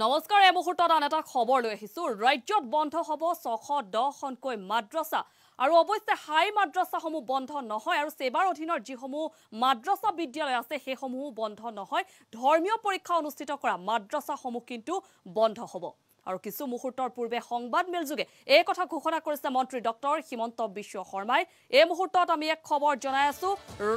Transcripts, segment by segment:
নমস্কাৰ এই মুহূৰ্তত আন এটা খবৰ লৈ আহিছো ৰাজ্যত বন্ধ হ'ব 610খনকৈ মাদ্ৰাসা আৰু অৱশ্যে হাই মাদ্ৰাসাসমূহ বন্ধ নহয় আৰু সেৱাৰ অধীনৰ যিসমূহ মাদ্ৰাসা বিদ্যালয় আছে সেইসমূহ বন্ধ নহয় ধৰ্মীয় পৰীক্ষা অনুষ্ঠিত কৰা মাদ্ৰাসাসমূহ কিন্তু বন্ধ হ'ব আৰু কিছু মুহূৰ্তৰ পূৰ্বে সংবাদ মেলযোগে এই কথা ঘোষণা কৰিছে মন্ত্ৰী ডক্টৰ হিমন্ত বিশ্ব শৰ্মাই এই মুহূৰ্তত আমি এক খবৰ জনাই আছো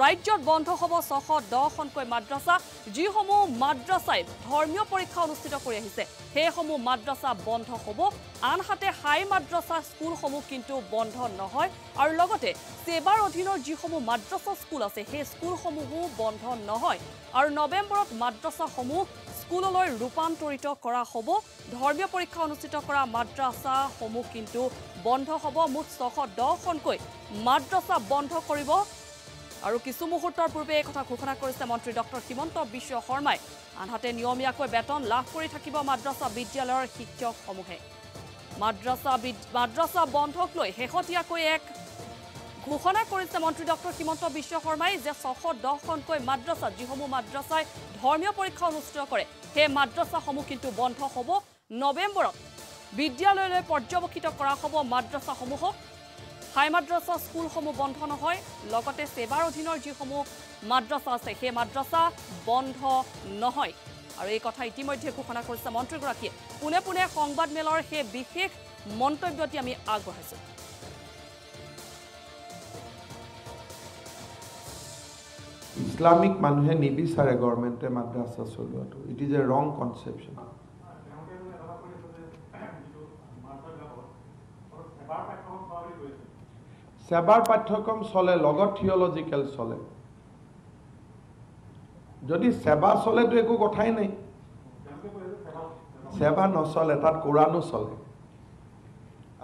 ৰাজ্যত বন্ধ হ'ব 610খনকৈ মাদ্ৰাসা যিসমূহ মাদ্ৰাসাই ধৰ্মীয় পৰীক্ষা অনুষ্ঠিত কৰি আহিছে সেইসমূহ মাদ্ৰাসা বন্ধ হ'ব আনহাতে হাই মাদ্ৰাসা স্কুলসমূহ কিন্তু বন্ধ নহয় আৰু লগতে সেৱাৰ অধীনৰ যিসমূহ মাদ্ৰাসা স্কুল আছে সেই স্কুলসমূহো বন্ধ নহয় আৰু নৱেম্বৰত মাদ্ৰাসাসমূহ স্কুললৈ ৰূপান্তৰিত কৰা হ'ব ধৰ্মীয় পৰীক্ষা অনুষ্ঠিত কৰা মাদ্ৰাসাসমূহ কিন্তু বন্ধ হ'ব মুঠ 610খনকৈ মাদ্ৰাসা বন্ধ কৰিব আৰু কিছু মুহূৰ্তৰ পূৰ্বে এই কথা ঘোষণা কৰিছে মন্ত্ৰী ডক্টৰ হিমন্ত বিশ্ব শৰ্মাই আনহাতে নিয়মীয়াকৈ বেতন লাভ কৰি থাকিব মাদ্ৰাসা বিদ্যালয়ৰ শিক্ষকসমূহে মাদ্ৰাসা বন্ধক লৈ শেহতীয়াকৈ এক ঘোষণা কৰিছে মন্ত্ৰী ডক্টৰ হিমন্ত বিশ্ব শৰ্মাই যে 610খনকৈ মাদ্ৰাসা যিসমূহ মাদ্ৰাসাই ধৰ্মীয় পৰীক্ষা অনুষ্ঠিত কৰে সেই মাদ্ৰাসাসমূহ কিন্তু বন্ধ হ'ব নৱেম্বৰত বিদ্যালয়লৈ পৰ্যবেক্ষিত কৰা হ'ব মাদ্ৰাসাসমূহক হাই মাদ্ৰাসা স্কুলসমূহ বন্ধ নহয় লগতে সেৱাৰ অধীনৰ যিসমূহ মাদ্ৰাসা আছে সেই মাদ্ৰাসা বন্ধ নহয় আৰু এই কথা ইতিমধ্যে ঘোষণা কৰিছে মন্ত্ৰীগৰাকীয়ে পুনে পুনে সংবাদ মেলৰ সেই বিশেষ মন্তব্যটি আমি আগবঢ়াইছো Islamic মানুহে নিবিচাৰে গভৰ্ণমেণ্টে মাদ্ৰাসা চলোৱাটো ইট ইজ এ ৰং কনচেপশ্যন সেৱাৰ পাঠ্যক্ৰম চলে লগত থিওলজিকেল চলে যদি সেৱা চলেতো একো কথাই নাই সেৱা নচলে তাত কোৰানো চলে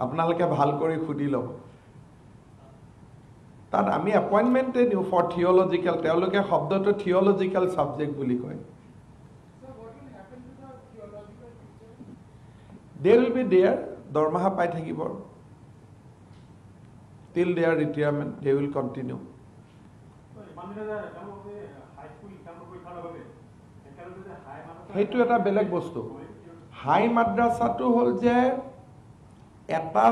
আপোনালোকে ভাল কৰি সুধি ল'ব তাত আমি এপইণ্টমেণ্টে দিওঁ ফৰ থিওলজিকেল তেওঁলোকে শব্দটো থিওলজিকেল ছাবজেক্ট বুলি কয় দে উইল বি দেয়াৰ দৰমহা পাই থাকিব till their retirement they will continue হেতু এটা বেলেগ বস্তু হাই মাদ্ৰাসাটো হল যে এটা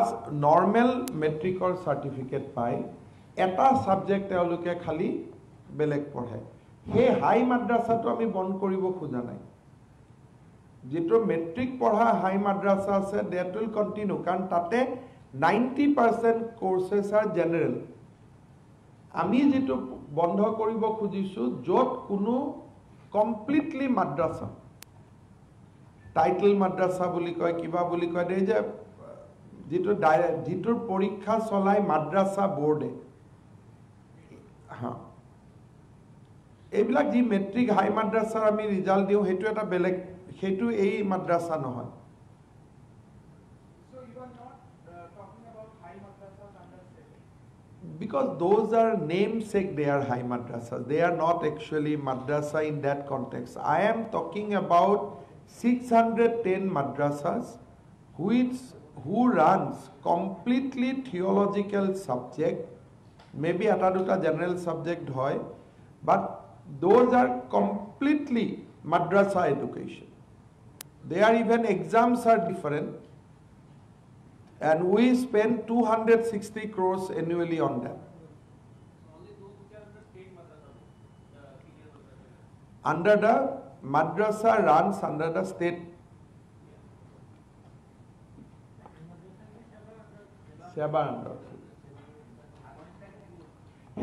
নৰ্মেল মেট্ৰিকৰ সাৰ্টিফিকেট পাই এটা সাবজেক্ট তেওঁলোকে খালি বেলেগ পঢ়ে হে হাই মাদ্ৰাসাটো আমি বন্ধ কৰিব খোজা নাই যেটো মেট্ৰিক পঢ়া হাই মাদ্ৰাসা আছে that will continue কাৰণ তাতে 90% courses are general আমি যেটো বন্ধ কৰিব খুজিছো যত কোনো completely মাদ্ৰাসা টাইটেল মাদ্ৰাসা বুলি কয় কিবা বুলি কয় দে যে যেটো পৰীক্ষা চলাই মাদ্ৰাসা বোৰ্ডে হা এইবিলাক যি মেট্ৰিক হাই মাদ্ৰাসাৰ আমি ৰিজাল্ট দিও হেতু এটা বেলেগ হেতু এই মাদ্ৰাসা নহয় because those are namesake they are high madrasas they are not actually madrasa in that context I am talking about 610 madrasas who runs completely theological subject maybe eta duta general subject hoy but those are completely madrasa education they are even exams are different and we spend 260 crores annually on that. Under the madrasa runs under the state. Seva under.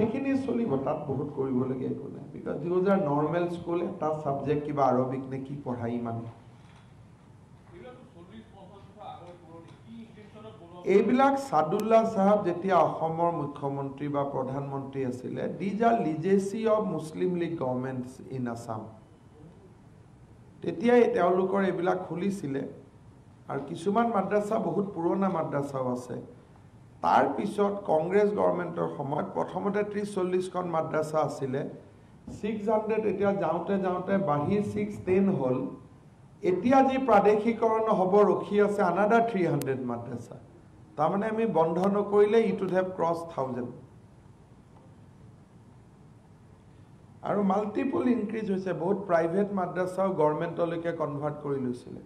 Ekhini soli batat bahut koribo lage ekho nai because those are normal school eta subject kiba Arabic ne ki padhai mane. এইবিলাক সাদুল্লাহ সাহেব যেতিয়া অসমৰ মুখ্যমন্ত্ৰী বা প্ৰধানমন্ত্ৰী আছিলে these are legacy of Muslim League governments in Assam তেতিয়া তেওঁলোকৰ এইবিলাক খুলিছিলে আৰু কিছুমান মাদ্ৰাসা বহুত পুৰণা মাদ্ৰাসাও আছে তাৰ পিছত কংগ্ৰেছ গভৰ্ণমেণ্টৰ সময়ত প্ৰথমতে 30-40 খন মাদ্ৰাসা আছিলে 600 এতিয়া যাওঁতে যাওঁতে বাঢ়ি 610 হ'ল এতিয়া যি প্ৰাদেশিকৰণ হ'ব ৰখি আছে another 300 মাদ্ৰাসা তামানে আমি বন্ধ নকৰিলে it would have crossed 1000 আৰু মাল্টিপল ইনক্ৰিজ হৈছে বহুত প্ৰাইভেট মাদ্ৰাসাও গভৰ্ণমেণ্টলৈকে কনভাৰ্ট কৰি লৈছিলে